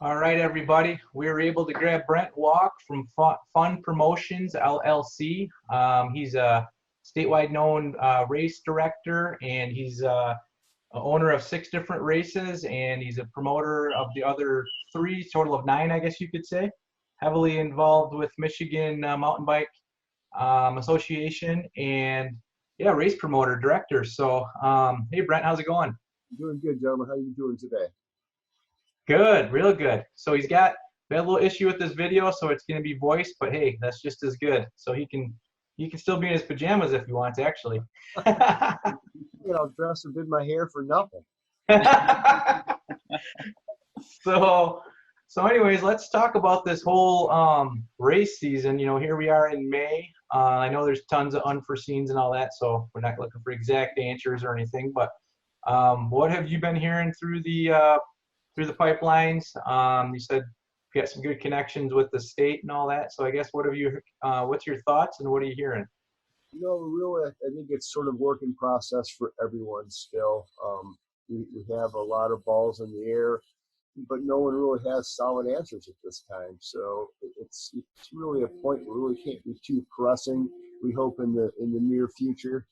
All right, everybody. We were able to grab Brent Walk from Fun Promotions, LLC. He's a statewide known race director, and he's a owner of 6 different races, and he's a promoter of the other 3, total of 9, I guess you could say. Heavily involved with Michigan Mountain Bike Association, and yeah, race promoter director. So, hey, Brent, how's it going? Doing good, gentlemen. How are you doing today? Good, real good. So we had a little issue with this video, so it's going to be voice, but hey, that's just as good. So he can still be in his pajamas if he wants, actually. Dressed and did my hair for nothing. So anyways, let's talk about this whole race season. You know, here we are in May. I know there's tons of unforeseens and all that, so we're not looking for exact answers or anything. But what have you been hearing through the pipelines? You said you got some good connections with the state and all that. So I guess what's your thoughts and what are you hearing? Really, I think it's sort of work in process for everyone still. We have a lot of balls in the air, but no one really has solid answers at this time. So it's really a point where we really can't be too pressing. We hope in the near future.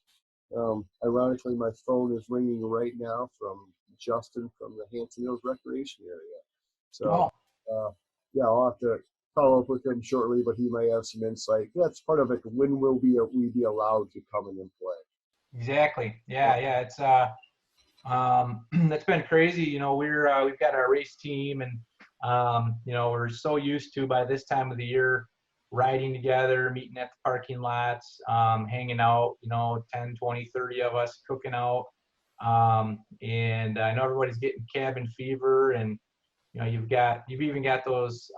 Ironically, my phone is ringing right now from Justin from the Hampton Hills Recreation Area. So, yeah, I'll have to follow up with him shortly, but he may have some insight. That's part of it. When will we be allowed to come in and play? Exactly. Yeah. It's that's been crazy. You know, we've got our race team, and you know, we're so used to by this time of the year riding together, meeting at the parking lots, hanging out, you know, 10, 20, 30 of us cooking out. And I know everybody's getting cabin fever, and you know, you've even got those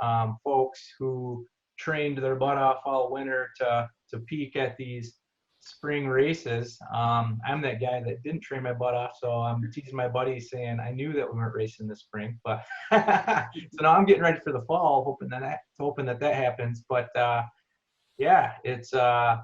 folks who trained their butt off all winter to peak at these spring races. I'm that guy that didn't train my butt off, so I'm teasing my buddies saying I knew that we weren't racing this spring, but so now I'm getting ready for the fall, hoping that happens. But yeah, it's a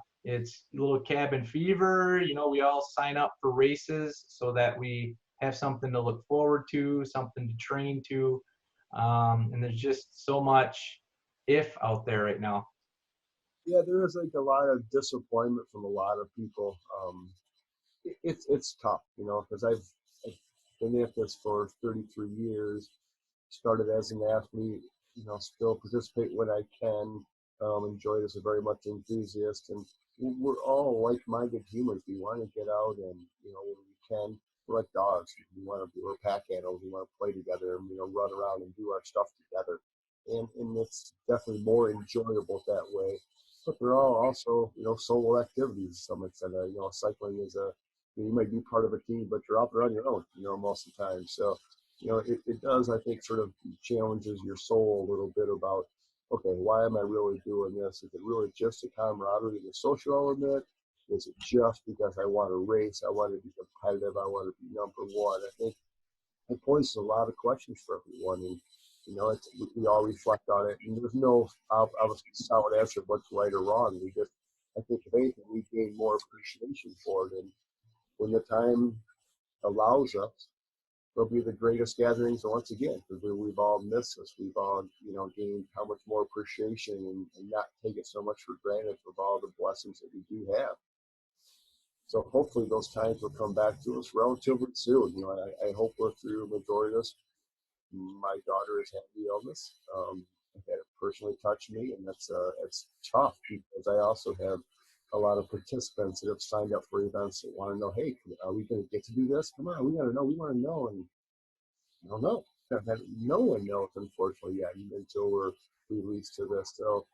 little cabin fever. You know, we all sign up for races so that we have something to look forward to, something to train to. And there's just so much if out there right now. Yeah, there is like a lot of disappointment from a lot of people. It's tough, because I've been at this for 33 years. Started as an athlete, still participate when I can. Enjoy it as a very much enthusiast, and we're all like-minded humans. We want to get out, and when we can, we're like dogs. We're pack animals. We want to play together, and run around and do our stuff together. And it's definitely more enjoyable that way. But they're all also, solo activities to some extent. Cycling is you might be part of a team, but you're out there on your own, most of the time. So, it does, I think, sort of challenges your soul a little bit about, okay, why am I really doing this? Is it really just a camaraderie, the social element? Is it just because I want to race? I want to be competitive. I want to be number one. I think it poses a lot of questions for everyone. And, we all reflect on it. And there's no obviously solid answer what's right or wrong. I think if anything, we gain more appreciation for it. And when the time allows us, they'll be the greatest gatherings once again, because we've all missed this. We've all, gained how much more appreciation and not take it so much for granted of all the blessings that we do have. So hopefully those times will come back to us relatively soon. I hope we're through the majority of this. My daughter has had the illness. I've had it personally touch me, and it's tough because I also have a lot of participants that have signed up for events that want to know, hey, are we going to get to do this? Come on, we got to know. We want to know, and I don't know. No one knows, unfortunately, yet until we're released to this. So,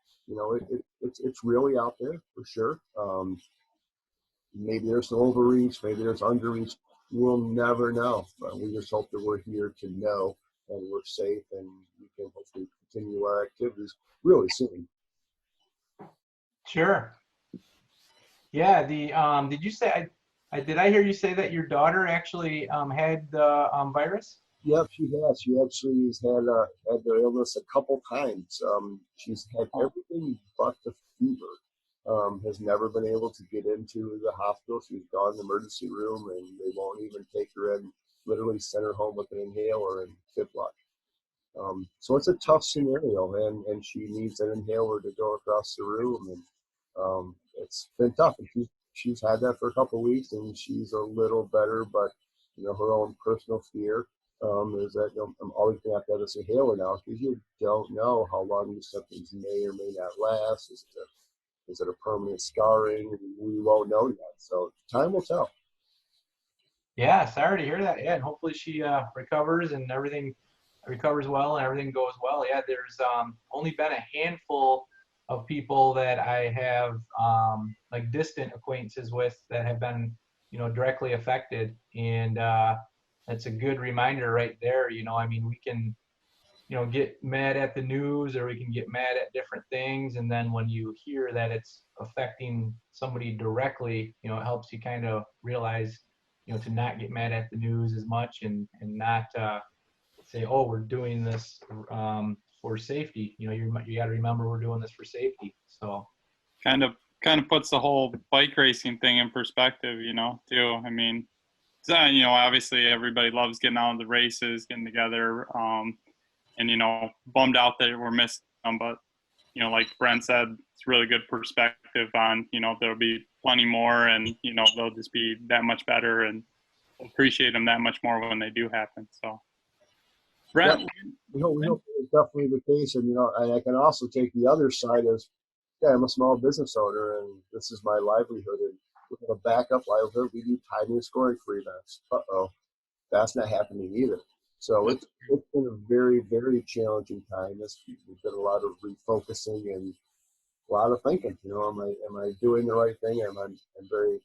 it's really out there for sure. Maybe there's some overreach, maybe there's underreach. We'll never know. But we just hope that we're here to know and we're safe, and we can hopefully continue our activities really soon. Sure. Yeah. Did you say did I hear you say that your daughter actually had the virus? Yep, she has. She actually has had the illness a couple times. She's had everything but the fever. Has never been able to get into the hospital. She's gone in the emergency room, and they won't even take her in. Literally send her home with an inhaler and Fitlock. So it's a tough scenario, and she needs an inhaler to go across the room, and it's been tough. And she's had that for a couple of weeks, and she's a little better, but her own personal fear is that I'm always going to have this inhaler now because you don't know how long these symptoms may or may not last. Is it a permanent scarring? We won't know yet. So time will tell. Yeah, sorry to hear that. Yeah, and hopefully she recovers and everything recovers well and everything goes well. Yeah, there's only been a handful of people that I have like distant acquaintances with that have been, directly affected, and that's a good reminder right there. I mean, we can, get mad at the news or we can get mad at different things, and then when you hear that it's affecting somebody directly, it helps you kind of realize, to not get mad at the news as much, and not say, oh, we're doing this for safety. You got to remember we're doing this for safety. So kind of puts the whole bike racing thing in perspective, too. I mean, obviously everybody loves getting out of the races, getting together, and bummed out that we're missing them, but like Brent said, it's really good perspective on, there'll be plenty more, and they'll just be that much better, and appreciate them that much more when they do happen. So Brent, yep. we hope it's definitely the case. And and I can also take the other side as, I'm a small business owner, and this is my livelihood, and we have a backup livelihood. We do timing and scoring for events. That's not happening either. So it's been a very, very challenging time. We've done a lot of refocusing and a lot of thinking. Am I doing the right thing? I'm very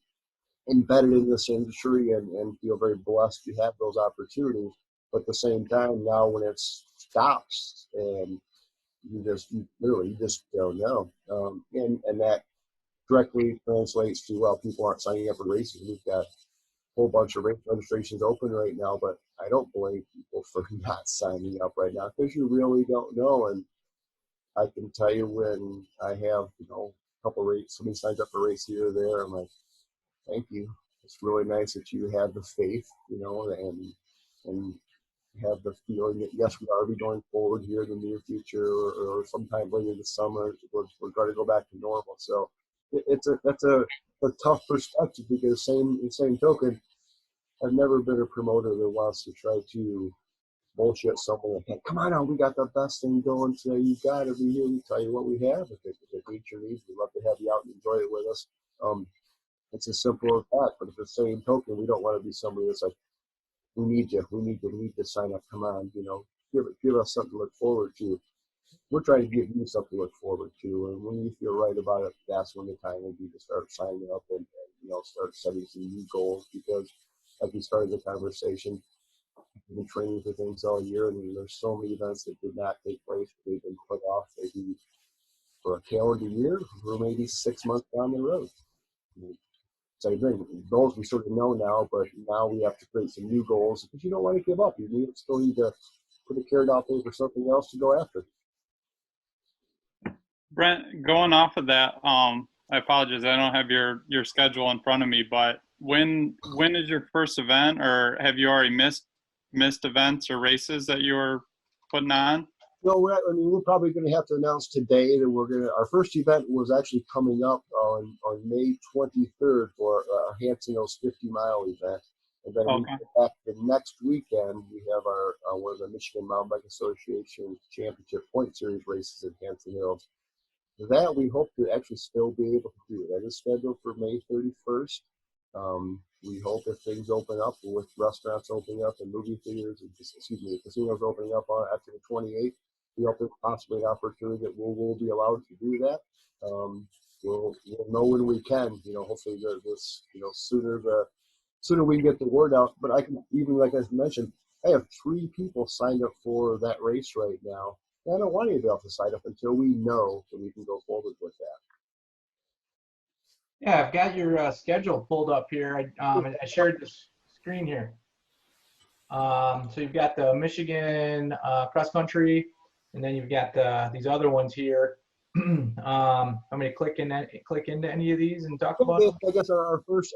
embedded in this industry and feel very blessed to have those opportunities. But at the same time, now when it stops, and you just don't know, and that directly translates to, well, people aren't signing up for races. We've got a whole bunch of race registrations open right now, but I don't blame people for not signing up right now because you really don't know. And I can tell you when I have, a couple of races, somebody signs up for a race here or there, I'm like, thank you. It's really nice that you have the faith, and have the feeling that, yes, we are going forward here in the near future, or sometime later this summer, we're going to go back to normal. So that's a tough perspective, because same token, I've never been a promoter that wants to try to bullshit someone like, hey, come on out, we got the best thing going today. You got to be here. We tell you what we have. If it meets your needs, we'd love to have you out and enjoy it with us. It's as simple as that. But at the same token, we don't want to be somebody that's like, we need you. We need to sign up. Come on, give us something to look forward to. We're trying to give you something to look forward to. And when you feel right about it, that's when the time will be to start signing up and start setting some new goals. Because like we started the conversation, we've been training for things all year, and there's so many events that did not take place. They've been put off maybe for a calendar year or maybe 6 months down the road. Same thing. Goals we sort of know now, but now we have to create some new goals because you don't want to give up. You still need to put a carrot out there for something else to go after. Brent, going off of that, I apologize, I don't have your schedule in front of me, but when is your first event, or have you already missed events or races that you were putting on? No, we're probably going to have to announce today that our first event was actually coming up on May 23rd for our Hanson Hills 50-mile event. And then we get back the next weekend, we have our one of the Michigan Mountain Bike Association Championship Point Series races in Hanson Hills. That we hope to actually still be able to do. That is scheduled for May 31st. We hope if things open up, with restaurants opening up and movie theaters, casinos opening up after the 28th, we hope there's possibly an opportunity that we'll be allowed to do that. We'll know when we can. Hopefully sooner we can get the word out. But I can, even like I mentioned, I have 3 people signed up for that race right now. I don't want anybody else to sign up until we know that we can go forward with that. Yeah, I've got your schedule pulled up here. I shared the screen here. So you've got the Michigan cross country, and then you've got these other ones here. I'm going to click into any of these and talk about them. I guess our first,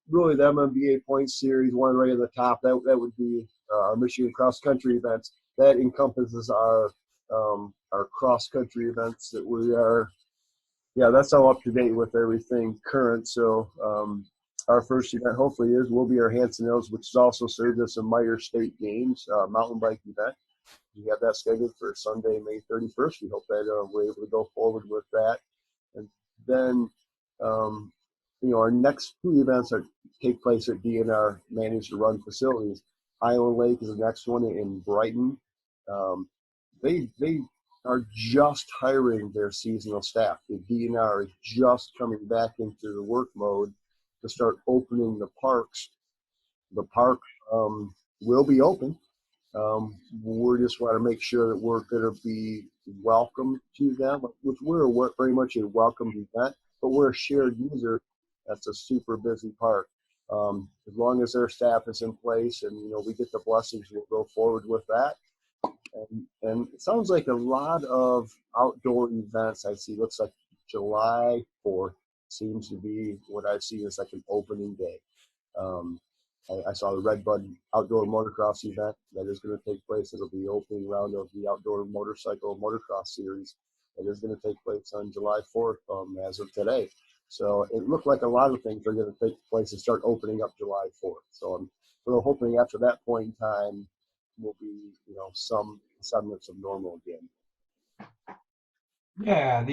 really the MMBA Point Series one right at the top. That would be our Michigan cross country events. that encompasses our cross country events that we are. Yeah, that's all up to date with everything current. So our first event hopefully will be our Hanson Hills, which has also served as a Meyer State Games mountain bike event. We have that scheduled for Sunday, May 31st. We hope that we're able to go forward with that. And then, our next two events take place at DNR Managed to Run facilities. Island Lake is the next one in Brighton. They are just hiring their seasonal staff. The DNR is just coming back into the work mode to start opening the parks. The park will be open. We just want to make sure that we're going to be welcome to them, which we're very much a welcome event, but we're a shared user. That's a super busy park. As long as their staff is in place and, we get the blessings, we'll go forward with that. And it sounds like a lot of outdoor events I see. Looks like July 4th seems to be what I see as like an opening day. I saw the Redbud Outdoor Motocross event that is going to take place. It'll be opening round of the Outdoor Motorcycle Motocross Series that is going to take place on July 4th as of today. So it looked like a lot of things are going to take place and start opening up July 4th. So we're hoping after that point in time will be, some semblance of normal again. Yeah,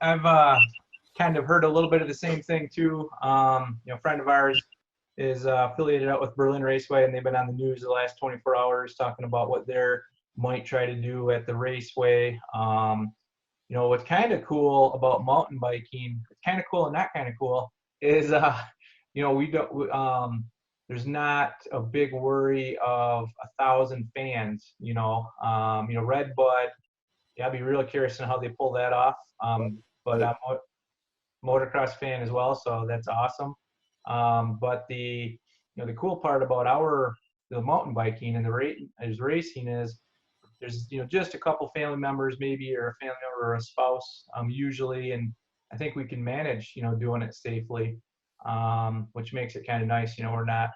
I've kind of heard a little bit of the same thing too. A friend of ours is affiliated out with Berlin Raceway, and they've been on the news the last 24 hours talking about what they might try to do at the raceway. What's kind of cool about mountain biking, it's kind of cool and not kind of cool, is there's not a big worry of 1,000 fans. Redbud. Yeah, I'd be real curious to know how they pull that off. But I'm a motocross fan as well, so that's awesome. But the cool part about the mountain biking and the racing is there's just a couple family members maybe, or a family member or a spouse usually, and I think we can manage doing it safely, which makes it kind of nice. We're not.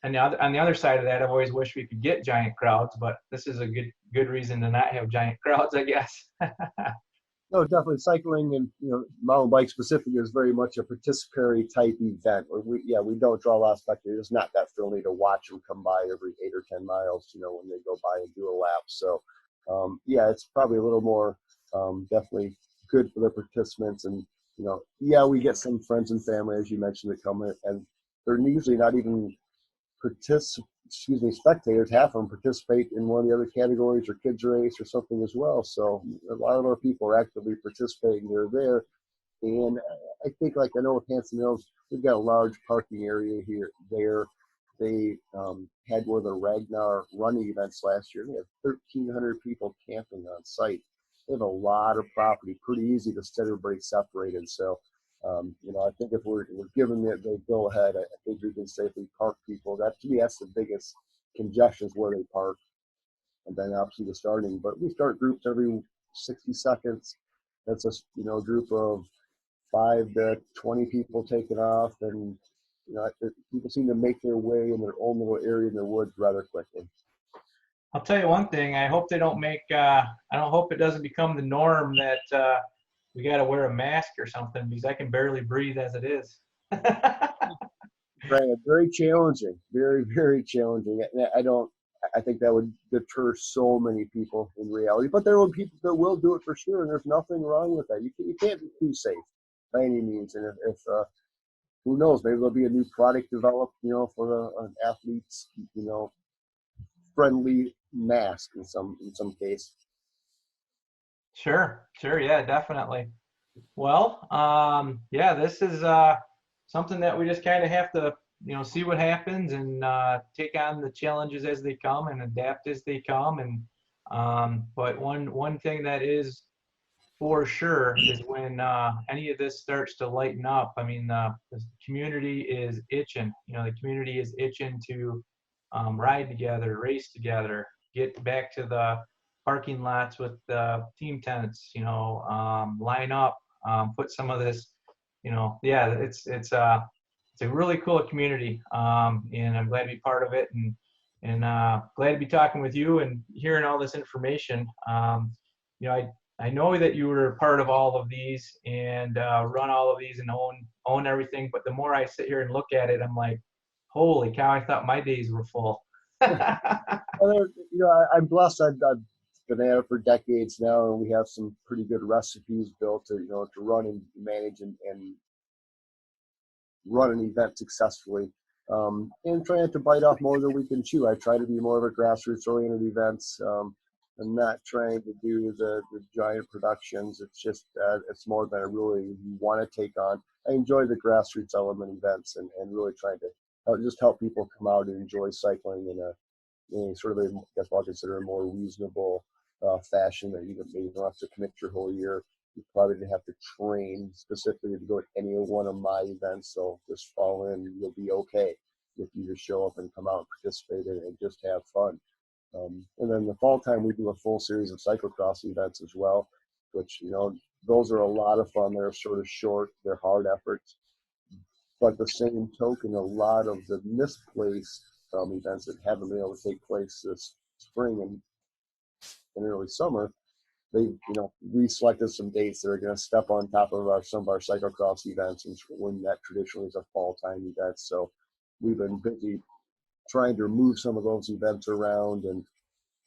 And on the other side of that, I've always wished we could get giant crowds, but this is a good reason to not have giant crowds, I guess. No, definitely cycling and mountain bike specifically is very much a participatory type event. Where we don't draw a lot of spectators. It's not that friendly to watch them come by every 8 or 10 miles, when they go by and do a lap. So, it's probably a little more definitely good for the participants. And we get some friends and family, as you mentioned, that come in, and they're usually not even spectators. Half of them participate in one of the other categories or kids race or something as well. So a lot of our people are actively participating. They're there. And I think, I know with Hanson Hills, we've got a large parking area there. They had one of the Ragnar running events last year. They had 1,300 people camping on site. They have a lot of property, pretty easy to set everybody separated. So I think if we're given the go ahead, I think we can safely park people. To me, that's the biggest congestion, is where they park, and then obviously the starting. But we start groups every 60 seconds. That's a group of 5 to 20 people taking off, and people seem to make their way in their own little area in the woods rather quickly. I'll tell you one thing. I hope they don't I don't hope it doesn't become the norm that we got to wear a mask or something, because I can barely breathe as it is. Right, very challenging, very, very challenging. I think that would deter so many people in reality, but there will be people that will do it for sure, and there's nothing wrong with that. You can't be too safe by any means, and if who knows, maybe there'll be a new product developed, for an athlete's, friendly mask in some case. Sure, yeah, definitely. Well, this is something that we just kind of have to, see what happens, and take on the challenges as they come and adapt as they come. And but one thing that is for sure is when any of this starts to lighten up. I mean, the community is itching. The community is itching to ride together, race together, get back to the parking lots with the team tents. Line up, put some of this. It's a really cool community, and I'm glad to be part of it. And and glad to be talking with you and hearing all this information. You know, I know that you were part of all of these and run all of these and own everything. But the more I sit here and look at it, I'm like, holy cow! I thought my days were full. Well, I'm blessed. I've been at it for decades now, and we have some pretty good recipes built to to run and manage and run an event successfully. And trying to bite off more than we can chew. I try to be more of a grassroots oriented events. I'm not trying to do the giant productions. It's just it's more than I really want to take on. I enjoy the grassroots element events and really trying to just help people come out and enjoy cycling in a sort of I guess I'll consider a more reasonable fashion that you maybe don't have to commit your whole year. You probably didn't have to train specifically to go to any one of my events, so just fall in and you'll be okay if you just show up and come out and participate and just have fun. And then the fall time, we do a full series of cyclocross events as well, which, those are a lot of fun. They're sort of short, they're hard efforts. But the same token, a lot of the misplaced events that haven't been able to take place this spring and early summer, they, we selected some dates that are going to step on top of some of our cyclocross events, and when that traditionally is a fall time event. So we've been busy trying to move some of those events around, and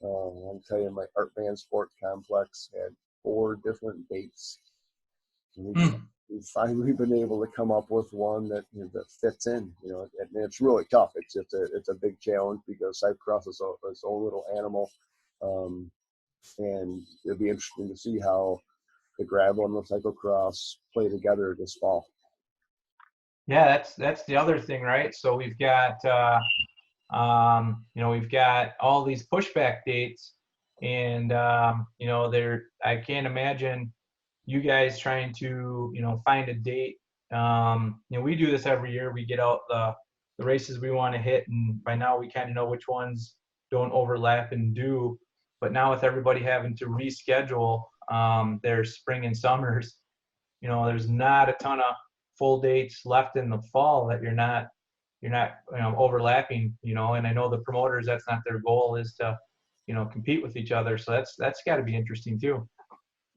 I'll tell you, my Art Band Sports Complex had 4 different dates. We've finally been able to come up with one that that fits in, and it's really tough. It's a big challenge because cyclocross is its own little animal, and it'll be interesting to see how the gravel and the cyclocross play together this fall. Yeah, that's the other thing, right? So we've got we've got all these pushback dates, and I can't imagine you guys trying to find a date. We do this every year. We get out the races we want to hit, and by now we kind of know which ones don't overlap and do. But now with everybody having to reschedule their spring and summers, there's not a ton of full dates left in the fall that you're not overlapping, and I know the promoters, that's not their goal, is to compete with each other. So that's got to be interesting too.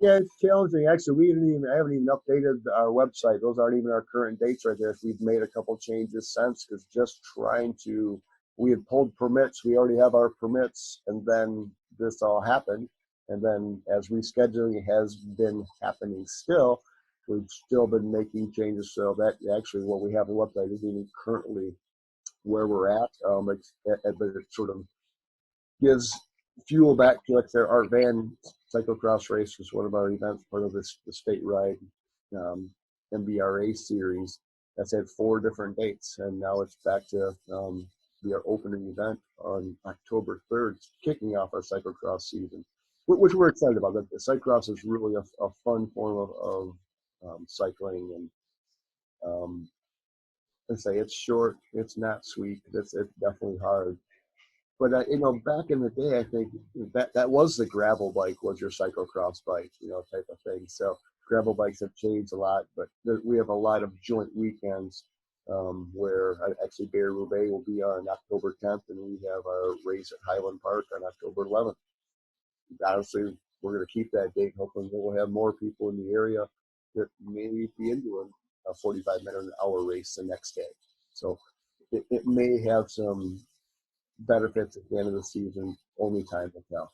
Yeah, it's challenging. Actually, I haven't even updated our website. Those aren't even our current dates right there. We've made a couple changes since, because we had pulled permits. We already have our permits, and then this all happened. And then as rescheduling has been happening still, we've still been making changes. So that actually what we have on the website is even currently where we're at. But it sort of gives fuel back to their Art Van cyclocross race, was one of our events, part of the state ride MBRA series. That's had 4 different dates, and now it's back to be our opening event on October 3rd, kicking off our cyclocross season, which we're excited about. The cyclocross is really a fun form of cycling, and I say it's short, it's not sweet, it's definitely hard. But back in the day, I think that was the gravel bike, was your cyclocross bike, type of thing. So gravel bikes have changed a lot, but we have a lot of joint weekends where actually Roubaix will be on October 10th, and we have our race at Highland Park on October 11th. Honestly, we're going to keep that date, hoping that we'll have more people in the area that may be into a 45-minute an hour race the next day. So it may have some benefits at the end of the season. Only time will tell.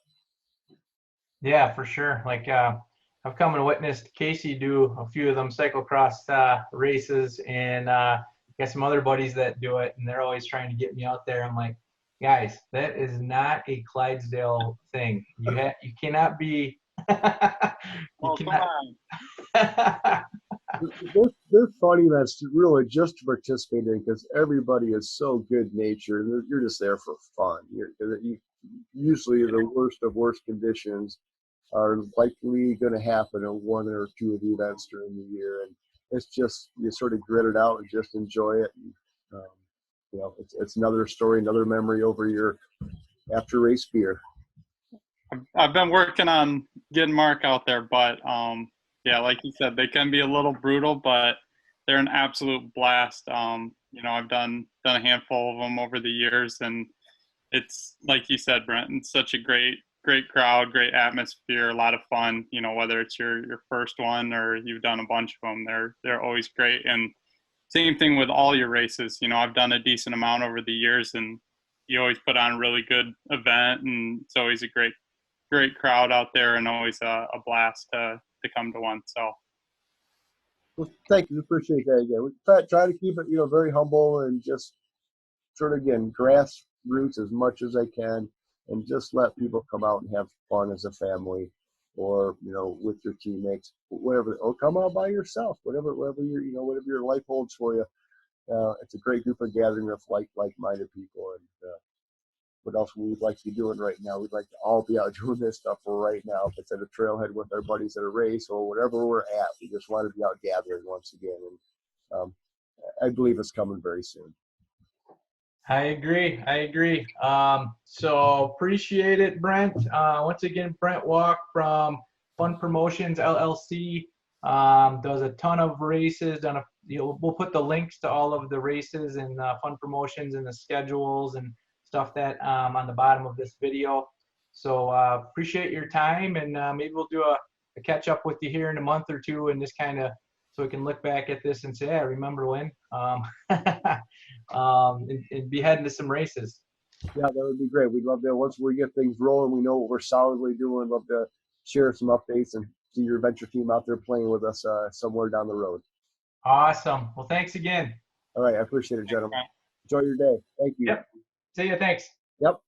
Yeah, for sure. Like I've come and witnessed Casey do a few of them cyclocross races, and got some other buddies that do it, and they're always trying to get me out there. I'm like, guys, that is not a Clydesdale thing. You cannot be. Come on. They're fun events to really just participate in, because everybody is so good natured. You're just there for fun. Usually the worst of worst conditions are likely going to happen in 1 or 2 of the events during the year, and it's just, you sort of grit it out and just enjoy it. And, it's another story, another memory over your after race beer. I've been working on getting Mark out there, but yeah, like you said, they can be a little brutal, but they're an absolute blast. I've done a handful of them over the years, and it's like you said, Brent, it's such a great crowd, great atmosphere, a lot of fun. You know, whether it's your first one or you've done a bunch of them, they're always great. And same thing with all your races. You know, I've done a decent amount over the years, and you always put on a really good event, and it's always a great crowd out there, and always a blast to come to one. So. Well, thank you. Appreciate that again. We try to keep it, very humble and just sort of, again, grassroots as much as I can, and just let people come out and have fun as a family, or, with your teammates, whatever, or come out by yourself, whatever whatever your life holds for you. It's a great group of gathering of like-minded people. And what else we'd like to be doing right now? We'd like to all be out doing this stuff right now. If it's at a trailhead with our buddies at a race or whatever we're at, we just want to be out gathering once again. And I believe it's coming very soon. I agree. So appreciate it, Brent. Once again, Brent Walk from Fun Promotions LLC does a ton of races. We'll put the links to all of the races and Fun Promotions and the schedules and stuff that on the bottom of this video. So appreciate your time, and maybe we'll do a catch up with you here in a month or two, and just kind of so we can look back at this and say, "Yeah, remember when?" And be heading to some races. Yeah, that would be great. We'd love to, once we get things rolling, we know what we're solidly doing. Love to share some updates and see your venture team out there playing with us somewhere down the road. Awesome. Well, thanks again. All right, I appreciate it, gentlemen. Enjoy your day. Thank you. Yep. See you. Thanks. Yep.